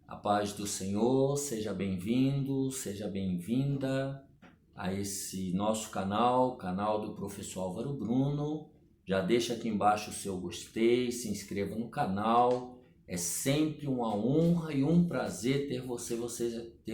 A paz do Senhor, seja bem-vindo, seja bem-vinda a esse nosso canal do Professor Álvaro Bruno. Já deixa aqui embaixo o seu gostei, se inscreva no canal. É sempre uma honra e um prazer ter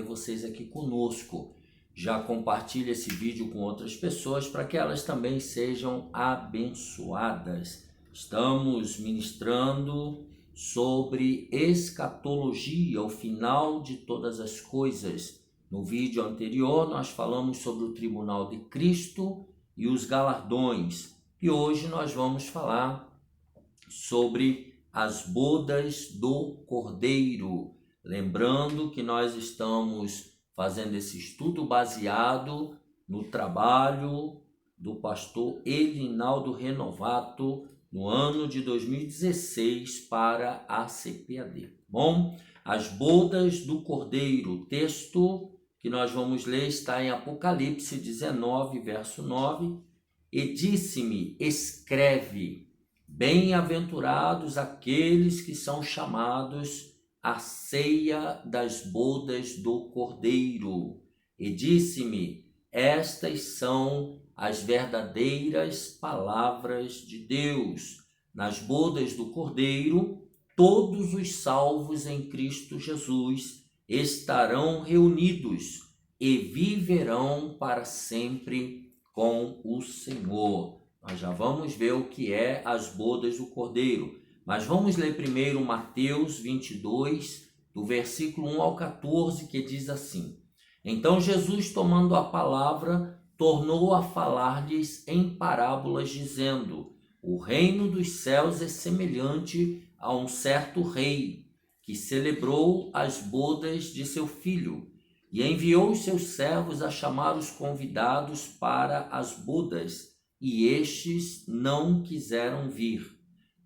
vocês aqui conosco. Já compartilhe esse vídeo com outras pessoas para que elas também sejam abençoadas. Estamos ministrando sobre escatologia, o final de todas as coisas. No vídeo anterior nós falamos sobre o tribunal de Cristo e os galardões. E hoje nós vamos falar sobre as bodas do Cordeiro. Lembrando que nós estamos fazendo esse estudo baseado no trabalho do pastor Elinaldo Renovato, no ano de 2016 para a CPAD. Bom, as bodas do Cordeiro, o texto que nós vamos ler está em Apocalipse 19, verso 9. E disse-me, escreve, bem-aventurados aqueles que são chamados à ceia das bodas do Cordeiro. E disse-me, estas são as verdadeiras palavras de Deus. Nas bodas do Cordeiro, todos os salvos em Cristo Jesus estarão reunidos e viverão para sempre com o Senhor. Nós já vamos ver o que é as bodas do Cordeiro, mas vamos ler primeiro Mateus 22, do versículo 1 ao 14, que diz assim: Então Jesus, tomando a palavra, tornou a falar-lhes em parábolas, dizendo: O reino dos céus é semelhante a um certo rei, que celebrou as bodas de seu filho, e enviou os seus servos a chamar os convidados para as bodas, e estes não quiseram vir.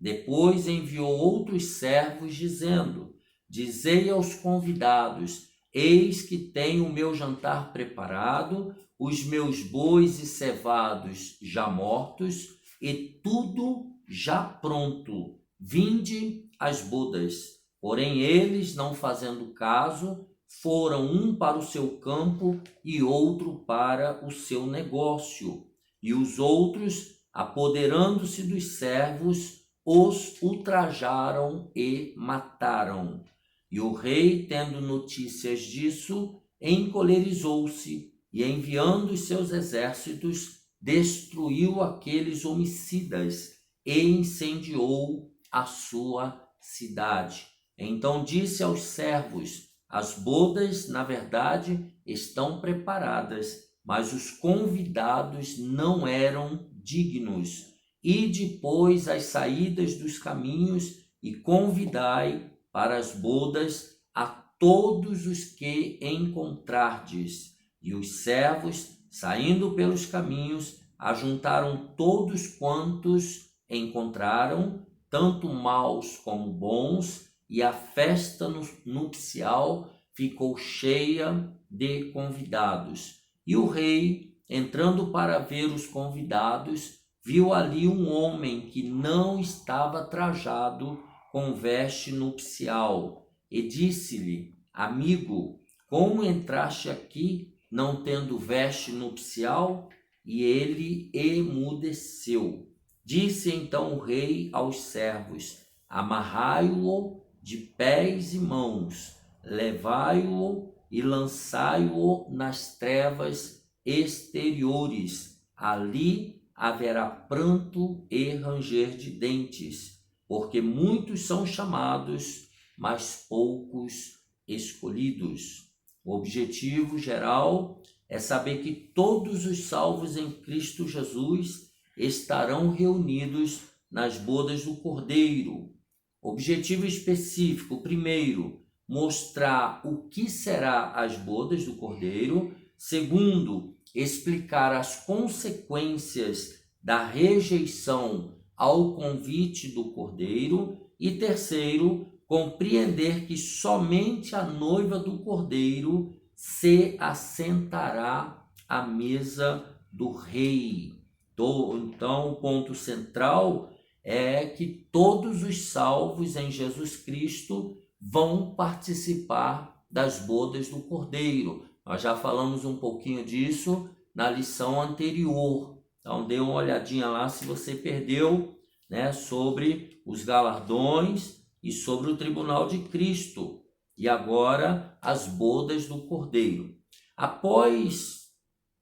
Depois enviou outros servos, dizendo: Dizei aos convidados: Eis que tenho o meu jantar preparado, os meus bois e cevados já mortos, e tudo já pronto. Vinde às bodas. Porém eles, não fazendo caso, foram um para o seu campo e outro para o seu negócio. E os outros, apoderando-se dos servos, os ultrajaram e mataram. E o rei, tendo notícias disso, encolerizou-se e, enviando os seus exércitos, destruiu aqueles homicidas e incendiou a sua cidade. Então disse aos servos: As bodas, na verdade, estão preparadas, mas os convidados não eram dignos. Ide, pois, às saídas dos caminhos e convidai para as bodas a todos os que encontrardes. E os servos, saindo pelos caminhos, ajuntaram todos quantos encontraram, tanto maus como bons, e a festa nupcial ficou cheia de convidados. E o rei, entrando para ver os convidados, viu ali um homem que não estava trajado com veste nupcial, e disse-lhe: Amigo, como entraste aqui não tendo veste nupcial? E ele emudeceu. Disse então o rei aos servos: Amarrai-o de pés e mãos, levai-o e lançai-o nas trevas exteriores. Ali haverá pranto e ranger de dentes, porque muitos são chamados, mas poucos escolhidos. O objetivo geral é saber que todos os salvos em Cristo Jesus estarão reunidos nas bodas do Cordeiro. Objetivo específico: primeiro, mostrar o que será as bodas do Cordeiro. Segundo, explicar as consequências da rejeição ao convite do Cordeiro. E terceiro, compreender que somente a noiva do Cordeiro se assentará à mesa do rei. Então, o ponto central é que todos os salvos em Jesus Cristo vão participar das bodas do Cordeiro. Nós já falamos um pouquinho disso na lição anterior. Então dê uma olhadinha lá se você perdeu, né, sobre os galardões e sobre o tribunal de Cristo. E agora as bodas do Cordeiro. Após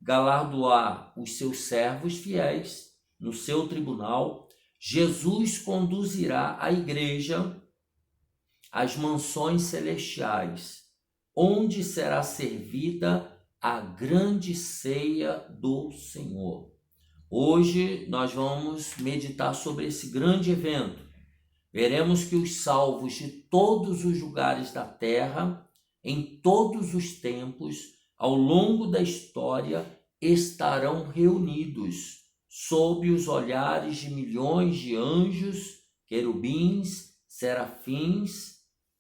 galardoar os seus servos fiéis no seu tribunal, Jesus conduzirá a igreja às mansões celestiais, onde será servida a grande ceia do Senhor. Hoje nós vamos meditar sobre esse grande evento. Veremos que os salvos de todos os lugares da terra, em todos os tempos, ao longo da história, estarão reunidos sob os olhares de milhões de anjos, querubins, serafins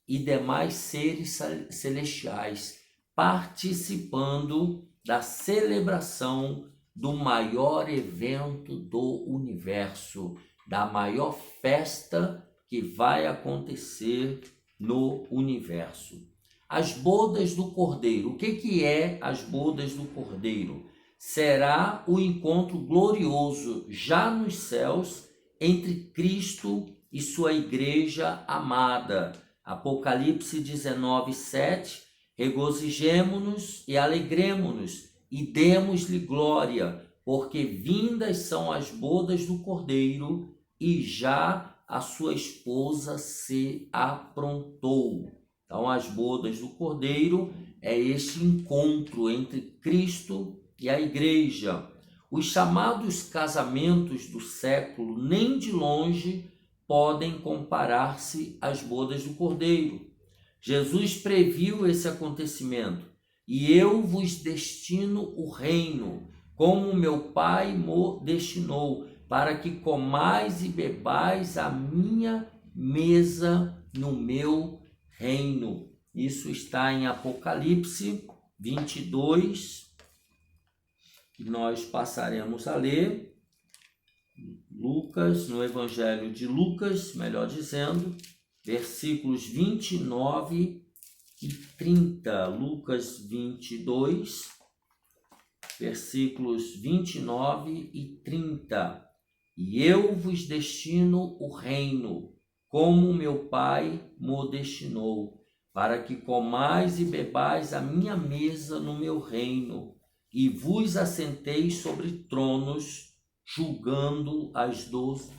e demais seres celestiais, participando da celebração do maior evento do universo, da maior festa que vai acontecer no universo. As bodas do Cordeiro. O que é as bodas do Cordeiro? Será o encontro glorioso já nos céus entre Cristo e sua igreja amada. Apocalipse 19:7. Regozijemo-nos e alegremo-nos e demos-lhe glória, porque vindas são as bodas do Cordeiro e já a sua esposa se aprontou. Então, as bodas do Cordeiro é este encontro entre Cristo e a igreja. Os chamados casamentos do século nem de longe podem comparar-se às bodas do Cordeiro. Jesus previu esse acontecimento. E eu vos destino o reino, como meu Pai mo destinou, para que comais e bebais a minha mesa no meu reino. Isso está em Apocalipse 22, que nós passaremos a ler. Lucas, no Evangelho de Lucas, melhor dizendo, versículos 29 e 30. Lucas 22, versículos 29 e 30. E eu vos destino o reino, como meu Pai mo destinou, para que comais e bebais a minha mesa no meu reino, e vos assenteis sobre tronos, julgando as 12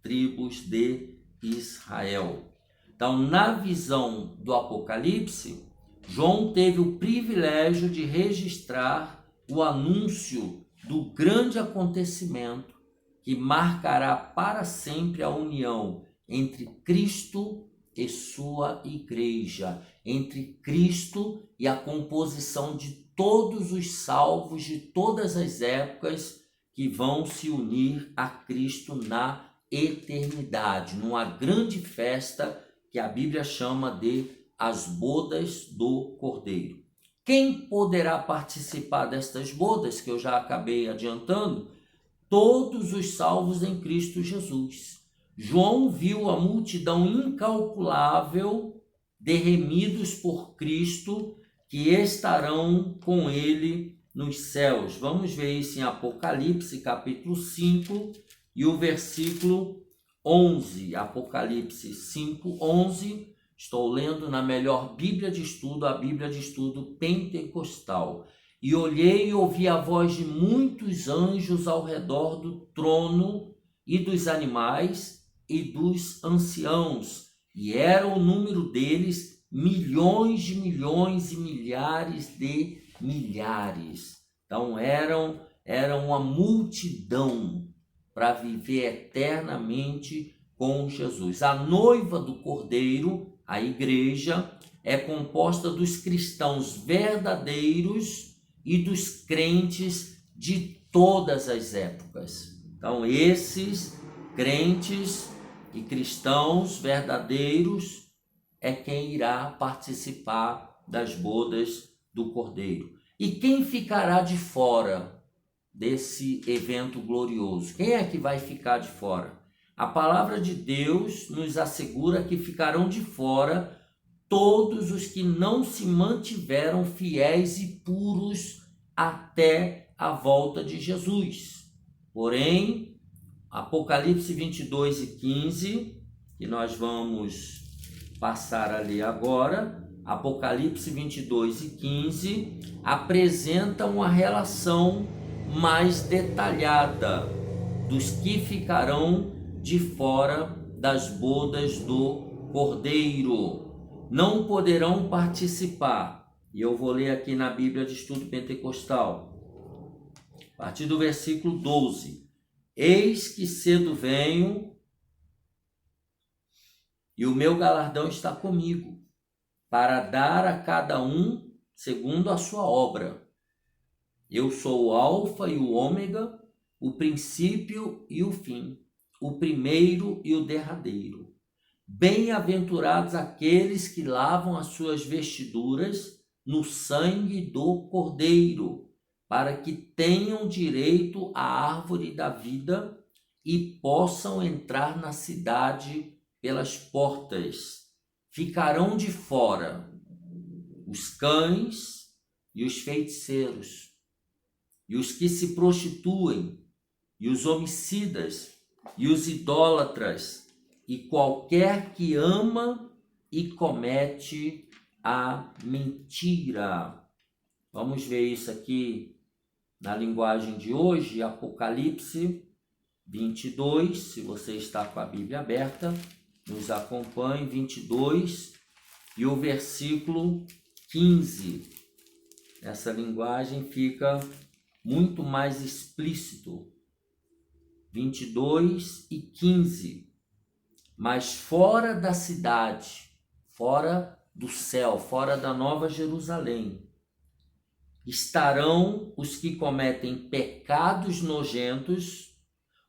tribos de Israel. Então, na visão do Apocalipse, João teve o privilégio de registrar o anúncio do grande acontecimento que marcará para sempre a união entre Cristo e sua igreja, entre Cristo e a composição de todos os salvos de todas as épocas que vão se unir a Cristo na eternidade, numa grande festa que a Bíblia chama de as bodas do Cordeiro. Quem poderá participar destas bodas, que eu já acabei adiantando? Todos os salvos em Cristo Jesus. João viu a multidão incalculável de remidos por Cristo que estarão com ele nos céus. Vamos ver isso em Apocalipse, capítulo 5 e o versículo 11. Apocalipse 5, 11. Estou lendo na melhor Bíblia de Estudo, a Bíblia de Estudo Pentecostal. E olhei e ouvi a voz de muitos anjos ao redor do trono e dos animais e dos anciãos. E era o número deles milhões de milhões e milhares de milhares. Então eram uma multidão para viver eternamente com Jesus. A noiva do Cordeiro, a igreja, é composta dos cristãos verdadeiros e dos crentes de todas as épocas. Então, esses crentes e cristãos verdadeiros é quem irá participar das bodas do Cordeiro. E quem ficará de fora desse evento glorioso? Quem é que vai ficar de fora? A palavra de Deus nos assegura que ficarão de fora todos os que não se mantiveram fiéis e puros até a volta de Jesus. Porém, Apocalipse 22 e 15, que nós vamos passar a ler agora, Apocalipse 22 e 15, apresenta uma relação mais detalhada dos que ficarão de fora das bodas do Cordeiro. Não poderão participar. E eu vou ler aqui na Bíblia de Estudo Pentecostal, a partir do versículo 12. Eis que cedo venho, e o meu galardão está comigo, para dar a cada um segundo a sua obra. Eu sou o Alfa e o Ômega, o princípio e o fim, o primeiro e o derradeiro. Bem-aventurados aqueles que lavam as suas vestiduras no sangue do Cordeiro, para que tenham direito à árvore da vida e possam entrar na cidade pelas portas. Ficarão de fora os cães e os feiticeiros, e os que se prostituem, e os homicidas, e os idólatras, e qualquer que ama e comete a mentira. Vamos ver isso aqui na linguagem de hoje, Apocalipse 22, se você está com a Bíblia aberta, nos acompanhe, 22 e o versículo 15. Essa linguagem fica muito mais explícito. 22 e 15. Mas fora da cidade, fora do céu, fora da Nova Jerusalém, estarão os que cometem pecados nojentos,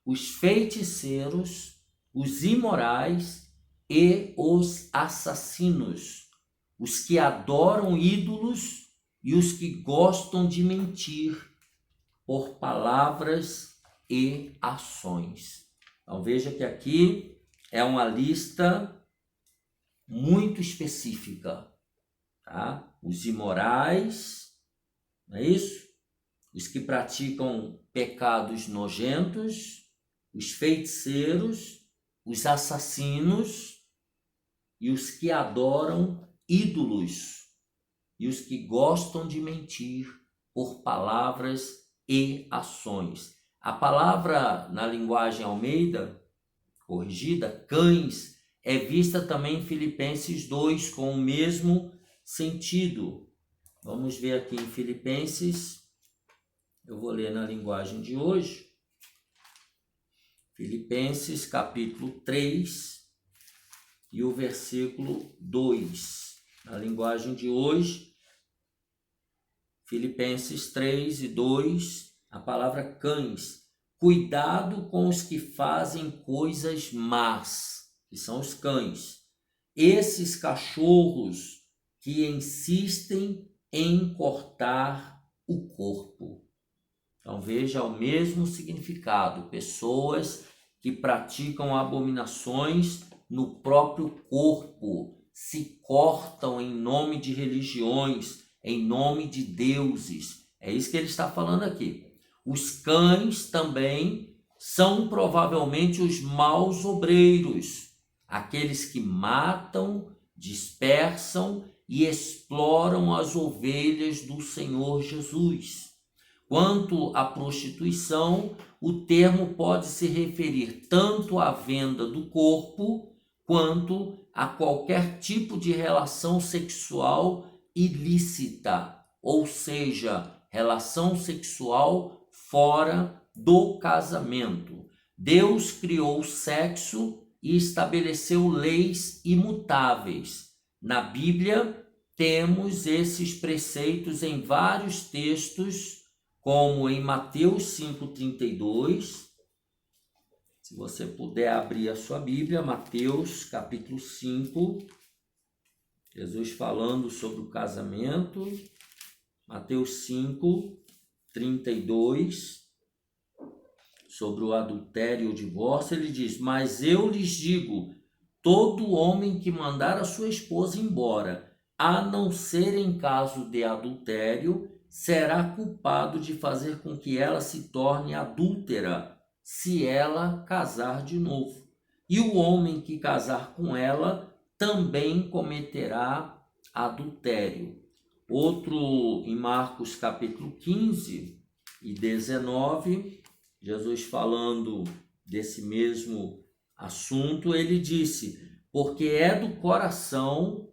os feiticeiros, os imorais e os assassinos, os que adoram ídolos e os que gostam de mentir por palavras e ações. Então veja que aqui é uma lista muito específica, tá? Os imorais, não é isso? Os que praticam pecados nojentos, os feiticeiros, os assassinos e os que adoram ídolos e os que gostam de mentir por palavras e ações. A palavra na linguagem Almeida corrigida, cães, é vista também em Filipenses 2 com o mesmo sentido. Vamos ver aqui em Filipenses, eu vou ler na linguagem de hoje, Filipenses capítulo 3 e o versículo 2. Na linguagem de hoje, Filipenses 3 e 2, a palavra cães. Cuidado com os que fazem coisas más, que são os cães. Esses cachorros que insistem em cortar o corpo. Então veja o mesmo significado. Pessoas que praticam abominações no próprio corpo, se cortam em nome de religiões, em nome de deuses. É isso que ele está falando aqui. Os cães também são provavelmente os maus obreiros, aqueles que matam, dispersam e exploram as ovelhas do Senhor Jesus. Quanto à prostituição, o termo pode se referir tanto à venda do corpo, quanto a qualquer tipo de relação sexual ilícita, ou seja, relação sexual fora do casamento. Deus criou o sexo e estabeleceu leis imutáveis. Na Bíblia, temos esses preceitos em vários textos, como em Mateus 5,32. Se você puder abrir a sua Bíblia, Mateus capítulo 5, Jesus falando sobre o casamento. Mateus 5:32, sobre o adultério e o divórcio, ele diz: mas eu lhes digo, todo homem que mandar a sua esposa embora, a não ser em caso de adultério, será culpado de fazer com que ela se torne adúltera, se ela casar de novo. E o homem que casar com ela também cometerá adultério. Outro, em Marcos capítulo 15 e 19, Jesus falando desse mesmo assunto, ele disse, porque é do coração,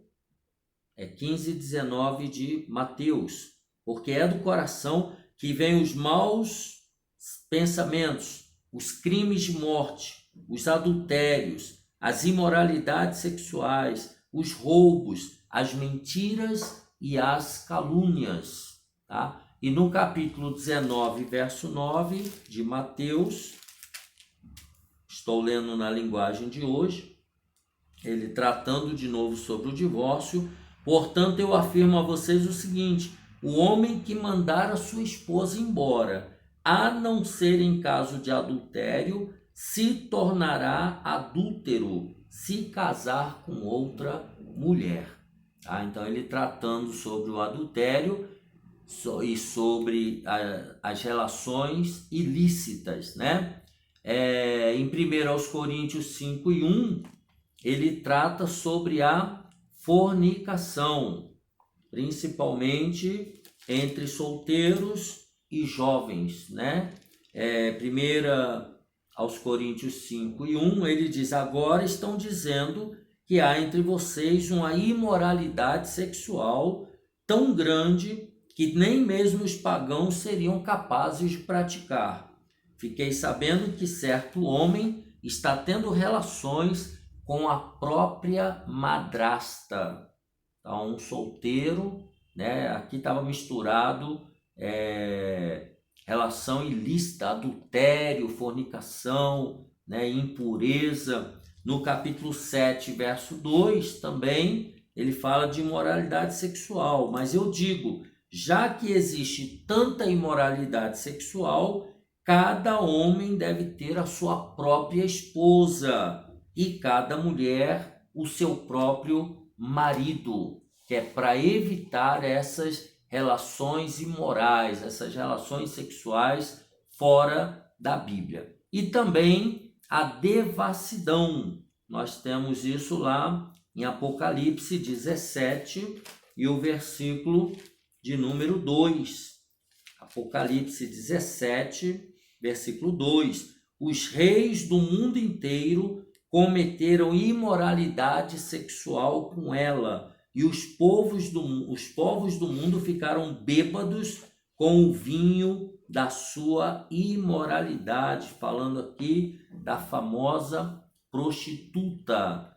15 e 19 de Mateus, porque é do coração que vêm os maus pensamentos, os crimes de morte, os adultérios, as imoralidades sexuais, os roubos, as mentiras e as calúnias, tá? E no capítulo 19, verso 9 de Mateus, estou lendo na linguagem de hoje, ele tratando de novo sobre o divórcio, portanto eu afirmo a vocês o seguinte, o homem que mandar a sua esposa embora, a não ser em caso de adultério, se tornará adúltero se casar com outra mulher. Tá? Então ele tratando sobre o adultério e sobre as relações ilícitas, né? Em 1 Coríntios 5 e 1, ele trata sobre a fornicação, principalmente entre solteiros e jovens, né? 1 aos Coríntios 5 e 1, ele diz, agora estão dizendo que há entre vocês uma imoralidade sexual tão grande que nem mesmo os pagãos seriam capazes de praticar. Fiquei sabendo que certo homem está tendo relações com a própria madrasta. Então, um solteiro, né? Aqui estava misturado relação ilícita, adultério, fornicação, né? Impureza. No capítulo 7, verso 2, também ele fala de imoralidade sexual. Mas eu digo, já que existe tanta imoralidade sexual, cada homem deve ter a sua própria esposa e cada mulher o seu próprio marido, que é para evitar essas relações imorais, essas relações sexuais fora da Bíblia. E também a devassidão. Nós temos isso lá em Apocalipse 17 e o versículo de número 2. Apocalipse 17, versículo 2. Os reis do mundo inteiro cometeram imoralidade sexual com ela, e os povos do mundo ficaram bêbados com o vinho da sua imoralidade, falando aqui da famosa prostituta.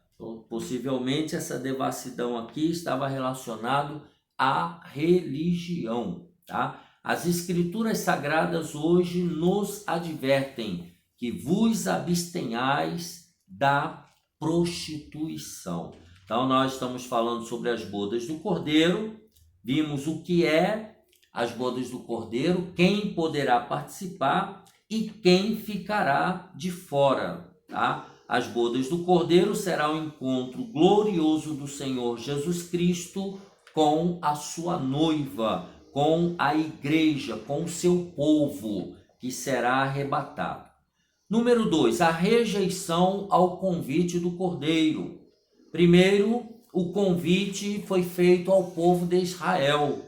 Possivelmente essa devassidão aqui estava relacionado à religião, tá? As escrituras sagradas hoje nos advertem que vos abstenhais da prostituição. Então nós estamos falando sobre as bodas do Cordeiro, vimos o que é as bodas do Cordeiro, quem poderá participar e quem ficará de fora, tá? As bodas do Cordeiro será o encontro glorioso do Senhor Jesus Cristo com a sua noiva, com a igreja, com o seu povo, que será arrebatado. Número 2, a rejeição ao convite do Cordeiro. Primeiro, o convite foi feito ao povo de Israel.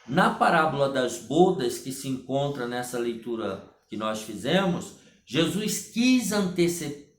Na parábola das bodas, que se encontra nessa leitura que nós fizemos, Jesus quis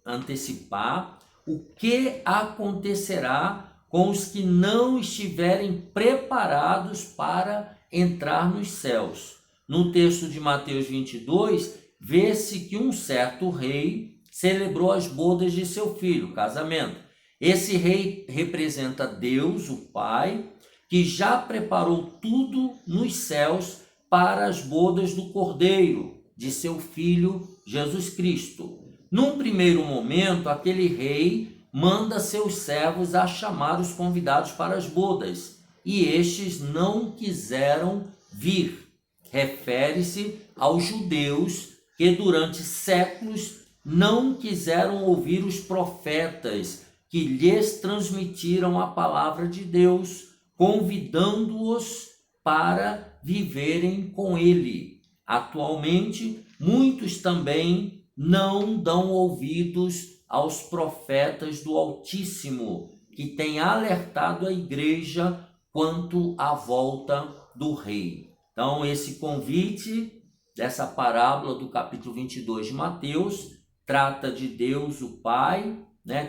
antecipar o que acontecerá com os que não estiverem preparados para entrar nos céus. No texto de Mateus 22, vê-se que um certo rei celebrou as bodas de seu filho, casamento. Esse rei representa Deus, o Pai, que já preparou tudo nos céus para as bodas do Cordeiro, de seu filho Jesus Cristo. Num primeiro momento, aquele rei manda seus servos a chamar os convidados para as bodas, e estes não quiseram vir. Refere-se aos judeus que durante séculos não quiseram ouvir os profetas que lhes transmitiram a palavra de Deus, convidando-os para viverem com ele. Atualmente, muitos também não dão ouvidos aos profetas do Altíssimo, que têm alertado a igreja quanto à volta do rei. Então, esse convite dessa parábola do capítulo 22 de Mateus trata de Deus, o Pai,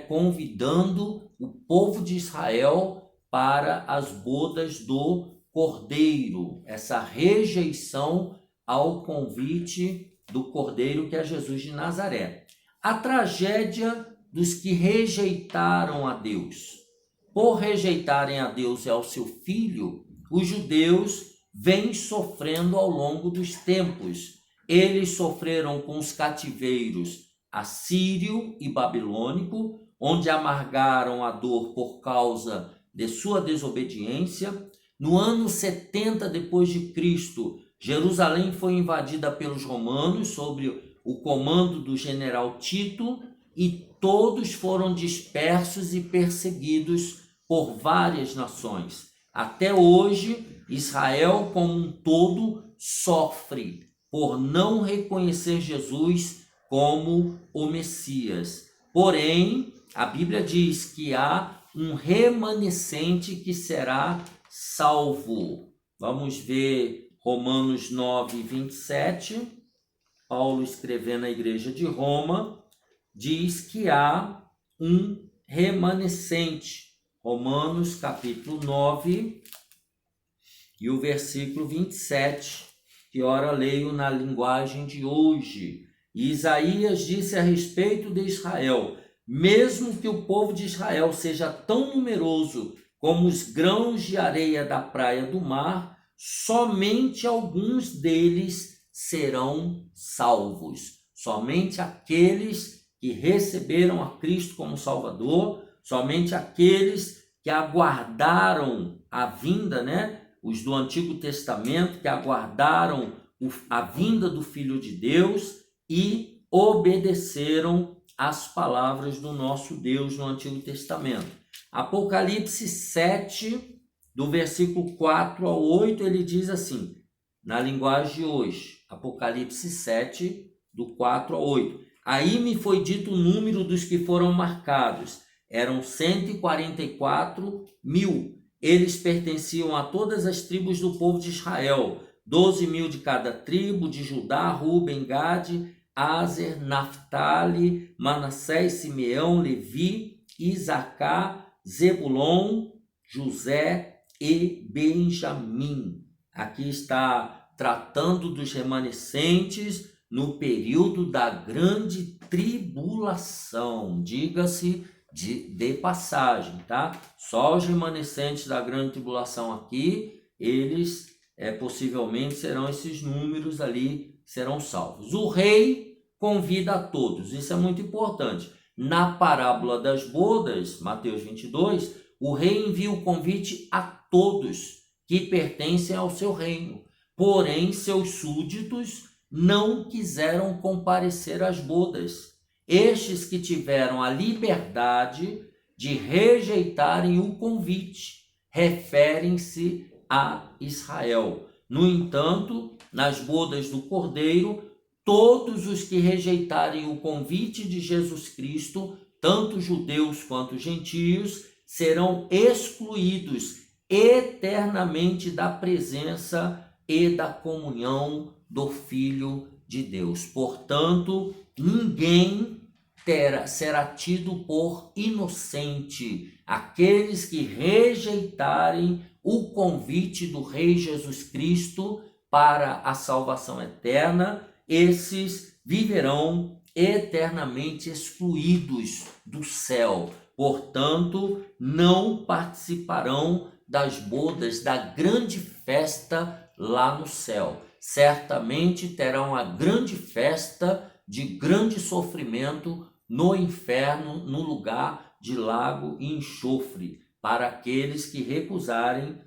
convidando o povo de Israel para as bodas do Cordeiro, essa rejeição ao convite do Cordeiro, que é Jesus de Nazaré. A tragédia dos que rejeitaram a Deus. Por rejeitarem a Deus e ao seu Filho, os judeus vêm sofrendo ao longo dos tempos. Eles sofreram com os cativeiros assírio e babilônico, onde amargaram a dor por causa de sua desobediência. No ano 70 depois de Cristo, Jerusalém foi invadida pelos romanos sob o comando do general Tito, e todos foram dispersos e perseguidos por várias nações. Até hoje, Israel como um todo sofre por não reconhecer Jesus como o Messias. Porém, a Bíblia diz que há um remanescente que será salvo. Vamos ver Romanos 9, 27. Paulo, escrevendo à igreja de Roma, diz que há um remanescente. Romanos capítulo 9 e o versículo 27, que ora leio na linguagem de hoje. E Isaías disse a respeito de Israel: mesmo que o povo de Israel seja tão numeroso como os grãos de areia da praia do mar, somente alguns deles serão salvos. Somente aqueles que receberam a Cristo como Salvador, somente aqueles que aguardaram a vinda, os do Antigo Testamento, que aguardaram a vinda do Filho de Deus e obedeceram às palavras do nosso Deus no Antigo Testamento. Apocalipse 7, do versículo 4 ao 8, ele diz assim, na linguagem de hoje, Apocalipse 7, do 4 ao 8. Aí me foi dito o número dos que foram marcados. Eram 144 mil. Eles pertenciam a todas as tribos do povo de Israel. 12 mil de cada tribo, de Judá, Ruben, Gade, Aser, Naftali, Manassés, Simeão, Levi, Isacar, Zebulon, José e Benjamim. Aqui está tratando dos remanescentes no período da grande tribulação, diga-se de passagem, tá? Só os remanescentes da grande tribulação aqui, eles possivelmente serão esses números ali, serão salvos. O rei convida a todos, isso é muito importante. Na parábola das bodas, Mateus 22, o rei envia o convite a todos que pertencem ao seu reino. Porém, seus súditos não quiseram comparecer às bodas. Estes que tiveram a liberdade de rejeitarem o convite referem-se a Israel. No entanto, nas bodas do Cordeiro, todos os que rejeitarem o convite de Jesus Cristo, tanto judeus quanto gentios, serão excluídos eternamente da presença e da comunhão do Filho de Deus. Portanto, ninguém será tido por inocente. Aqueles que rejeitarem o convite do Rei Jesus Cristo para a salvação eterna, esses viverão eternamente excluídos do céu. Portanto, não participarão das bodas da grande festa lá no céu. Certamente terão a grande festa de grande sofrimento no inferno, no lugar de lago e enxofre, para aqueles que recusarem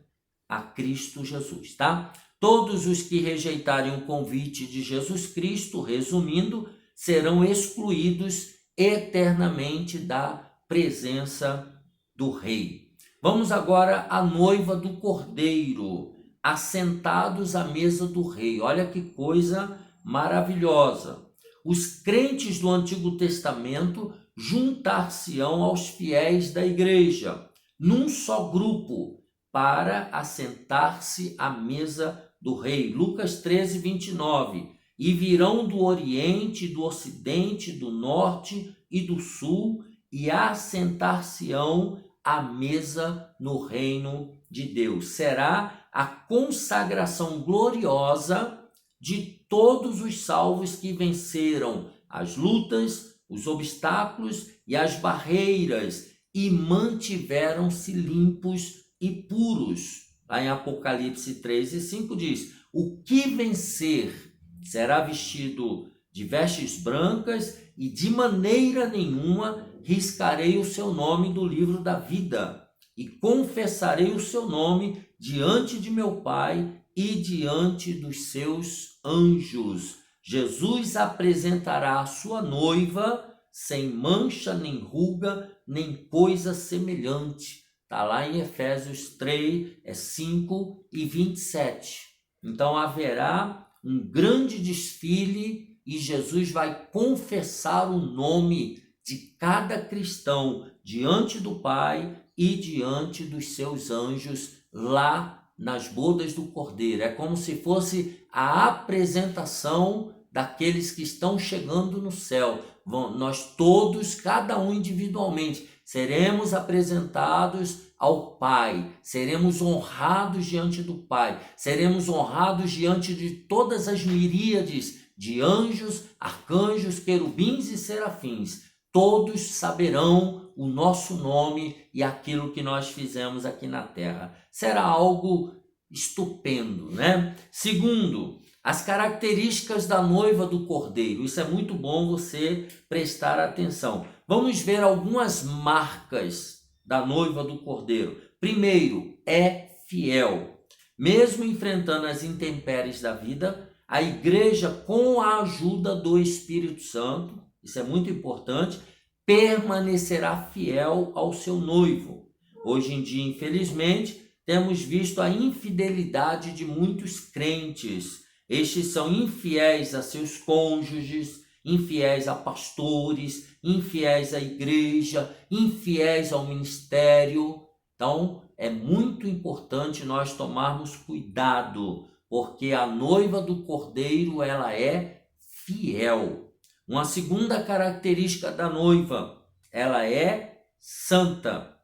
a Cristo Jesus, tá? Todos os que rejeitarem o convite de Jesus Cristo, resumindo, serão excluídos eternamente da presença do rei. Vamos agora à noiva do Cordeiro, assentados à mesa do rei. Olha que coisa maravilhosa. Os crentes do Antigo Testamento juntar-se-ão aos fiéis da igreja, num só grupo, para assentar-se à mesa do rei. Lucas 13, 29. E virão do Oriente, do Ocidente, do Norte e do Sul, e assentar-se-ão à mesa no reino de Deus. Será a consagração gloriosa de todos os salvos que venceram as lutas, os obstáculos e as barreiras e mantiveram-se limpos e puros. Lá em Apocalipse 3 e 5 diz: o que vencer será vestido de vestes brancas e de maneira nenhuma riscarei o seu nome do livro da vida e confessarei o seu nome diante de meu Pai e diante dos seus anjos. Jesus apresentará a sua noiva sem mancha, nem ruga, nem coisa semelhante. Está lá em Efésios 3, 5 e 27. Então haverá um grande desfile e Jesus vai confessar o nome de cada cristão diante do Pai e diante dos seus anjos lá nas bodas do Cordeiro. É como se fosse a apresentação daqueles que estão chegando no céu. Nós todos, cada um individualmente, seremos apresentados ao Pai, seremos honrados diante do Pai, seremos honrados diante de todas as miríades de anjos, arcanjos, querubins e serafins. Todos saberão o nosso nome e aquilo que nós fizemos aqui na terra. Será algo estupendo, né? Segundo, as características da noiva do Cordeiro. Isso é muito bom você prestar atenção. Vamos ver algumas marcas da noiva do Cordeiro. Primeiro, é fiel. Mesmo enfrentando as intempéries da vida, a igreja, com a ajuda do Espírito Santo, isso é muito importante, permanecerá fiel ao seu noivo. Hoje em dia, infelizmente, temos visto a infidelidade de muitos crentes. Estes são infiéis a seus cônjuges, infiéis a pastores, infiéis à igreja, infiéis ao ministério. Então, é muito importante nós tomarmos cuidado, porque a noiva do Cordeiro, ela é fiel. Uma segunda característica da noiva, ela é santa.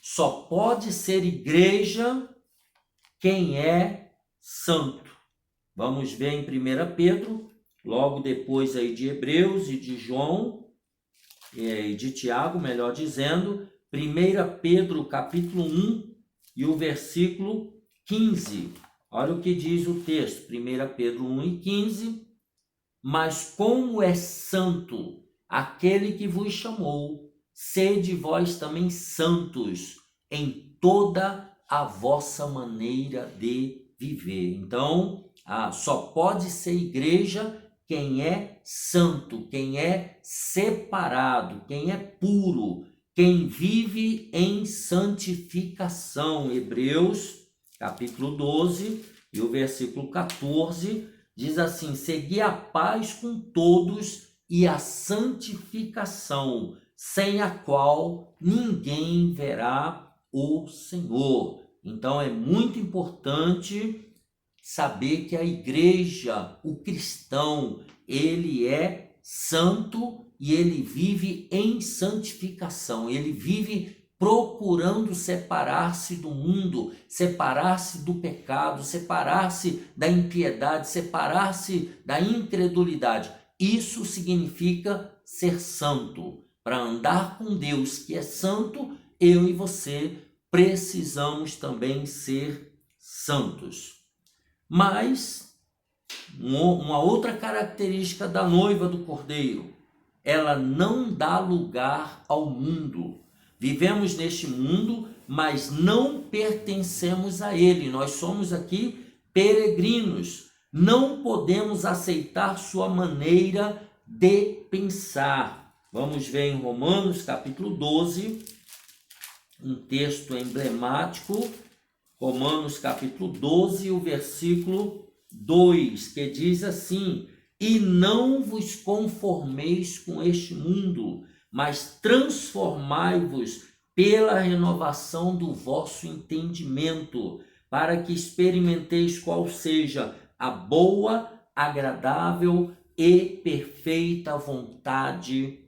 Só pode ser igreja quem é santo. Vamos ver em 1 Pedro, logo depois aí de Hebreus e de João, e de Tiago, melhor dizendo, 1 Pedro capítulo 1 e o versículo 15. Olha o que diz o texto, 1 Pedro 1 e 15. Mas como é santo aquele que vos chamou, sede vós também santos em toda a vossa maneira de viver. Então, só pode ser igreja quem é santo, quem é separado, quem é puro, quem vive em santificação. Hebreus, capítulo 12 e o versículo 14, diz assim: segui a paz com todos e a santificação, sem a qual ninguém verá o Senhor. Então é muito importante saber que a igreja, o cristão, ele é santo e ele vive em santificação, ele vive procurando separar-se do mundo, separar-se do pecado, separar-se da impiedade, separar-se da incredulidade. Isso significa ser santo. Para andar com Deus, que é santo, eu e você precisamos também ser santos. Mas uma outra característica da noiva do Cordeiro, ela não dá lugar ao mundo. Vivemos neste mundo, mas não pertencemos a ele. Nós somos aqui peregrinos. não podemos aceitar sua maneira de pensar. Vamos ver em Romanos capítulo 12, um texto emblemático, Romanos capítulo 12, o versículo 2, que diz assim: e não vos conformeis com este mundo, mas transformai-vos pela renovação do vosso entendimento, para que experimenteis qual seja a boa, agradável e perfeita vontade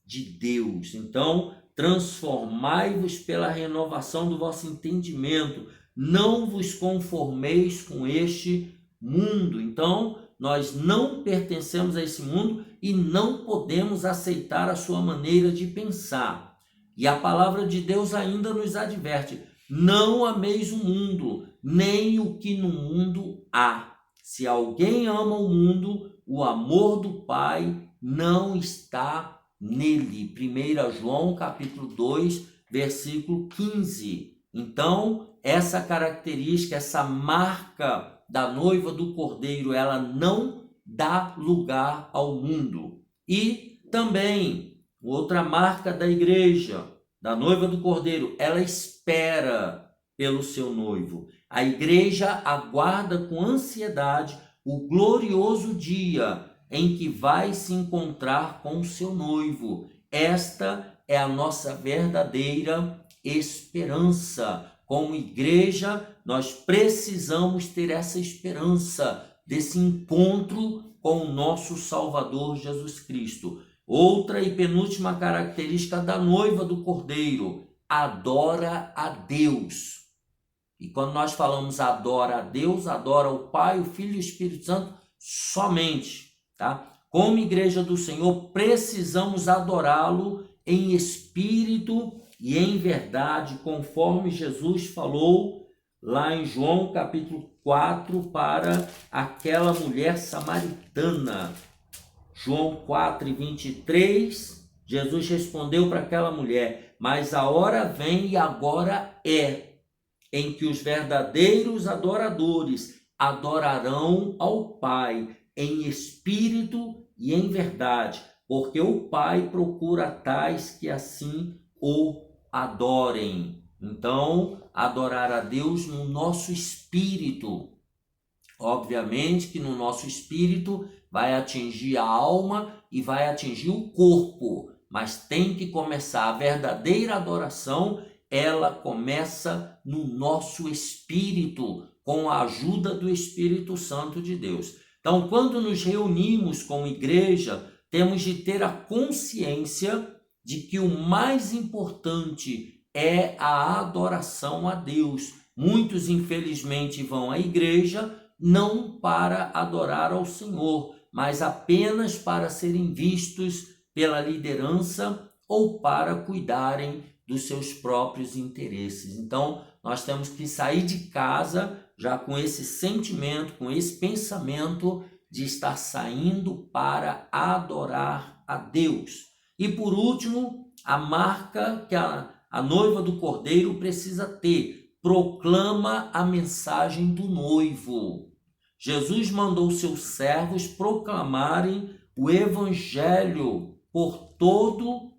de Deus. Então, transformai-vos pela renovação do vosso entendimento, não vos conformeis com este mundo. Então, nós não pertencemos a esse mundo e não podemos aceitar a sua maneira de pensar. E a palavra de Deus ainda nos adverte: não ameis o mundo, nem o que no mundo há. Se alguém ama o mundo, o amor do Pai não está nele. 1 João capítulo 2, versículo 15. Então, essa característica, essa marca da noiva do Cordeiro, ela não dá lugar ao mundo. E também, outra marca da igreja, da noiva do Cordeiro, ela espera pelo seu noivo. A igreja aguarda com ansiedade o glorioso dia em que vai se encontrar com o seu noivo. Esta é a nossa verdadeira esperança. Como igreja, nós precisamos ter essa esperança desse encontro com o nosso Salvador Jesus Cristo. Outra e penúltima característica da noiva do Cordeiro: adora a Deus. E quando nós falamos adora a Deus, adora o Pai, o Filho e o Espírito Santo somente, tá? Como igreja do Senhor, precisamos adorá-lo em espírito e em verdade, conforme Jesus falou lá em João capítulo 4 para aquela mulher samaritana. João 4, 23, Jesus respondeu para aquela mulher: mas a hora vem e agora é, em que os verdadeiros adoradores adorarão ao Pai em espírito e em verdade, porque o Pai procura tais que assim o adorem. Então, adorar a Deus no nosso espírito. Obviamente que no nosso espírito vai atingir a alma e vai atingir o corpo, mas tem que começar a verdadeira adoração. Ela começa no nosso espírito, com a ajuda do Espírito Santo de Deus. Então, quando nos reunimos como igreja, temos de ter a consciência de que o mais importante é a adoração a Deus. Muitos, infelizmente, vão à igreja não para adorar ao Senhor, mas apenas para serem vistos pela liderança ou para cuidarem dos seus próprios interesses. Então, nós temos que sair de casa já com esse sentimento, com esse pensamento de estar saindo para adorar a Deus. E por último, a marca que a noiva do Cordeiro precisa ter: proclama a mensagem do noivo. Jesus mandou seus servos proclamarem o evangelho por todo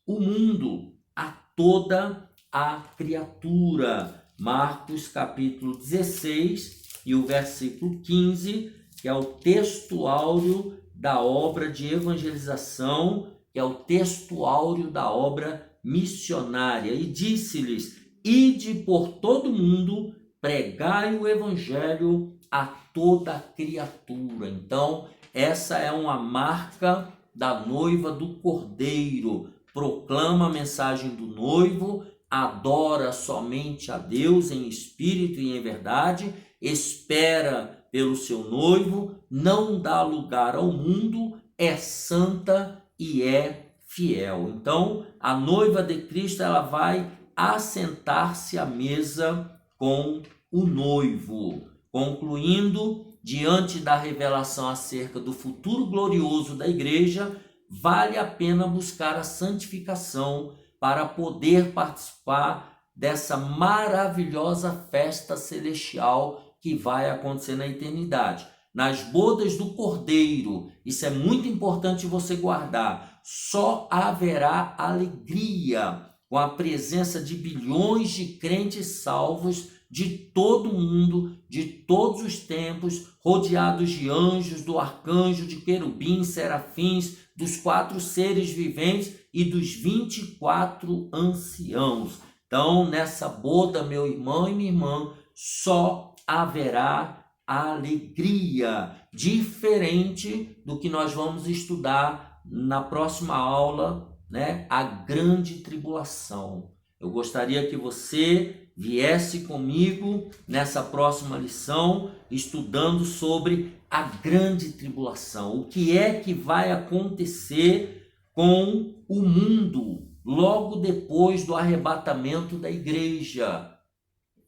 o mundo, a toda a criatura. Marcos capítulo 16 e o versículo 15, que é o texto áureo da obra de evangelização, que é o texto áureo da obra missionária. E disse-lhes: ide por todo mundo, pregai o evangelho a toda criatura. Então, essa é uma marca da noiva do Cordeiro. Proclama a mensagem do noivo, adora somente a Deus em espírito e em verdade, espera pelo seu noivo, não dá lugar ao mundo, é santa e é fiel. Então, a noiva de Cristo, ela vai assentar-se à mesa com o noivo. Concluindo, diante da revelação acerca do futuro glorioso da igreja, vale a pena buscar a santificação para poder participar dessa maravilhosa festa celestial que vai acontecer na eternidade. nas bodas do Cordeiro, isso é muito importante você guardar, só haverá alegria com a presença de bilhões de crentes salvos de todo mundo, de todos os tempos, rodeados de anjos, do arcanjo, de querubins, serafins, dos 4 seres viventes e dos 24 anciãos. Então, nessa boda, meu irmão e minha irmã, só haverá alegria, diferente do que nós vamos estudar na próxima aula, né? A grande tribulação. Eu gostaria que você viesse comigo nessa próxima lição, estudando sobre a grande tribulação. O que é que vai acontecer com o mundo logo depois do arrebatamento da igreja?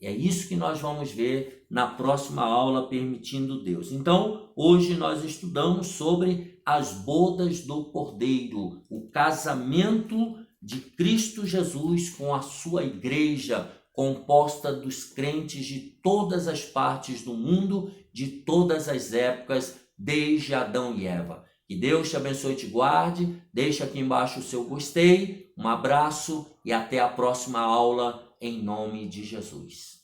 É isso que nós vamos ver na próxima aula, permitindo Deus. Então, hoje nós estudamos sobre as bodas do Cordeiro, o casamento de Cristo Jesus com a sua igreja, composta dos crentes de todas as partes do mundo, de todas as épocas, desde Adão e Eva. Que Deus te abençoe e te guarde. Deixa aqui embaixo o seu gostei, um abraço e até a próxima aula, em nome de Jesus.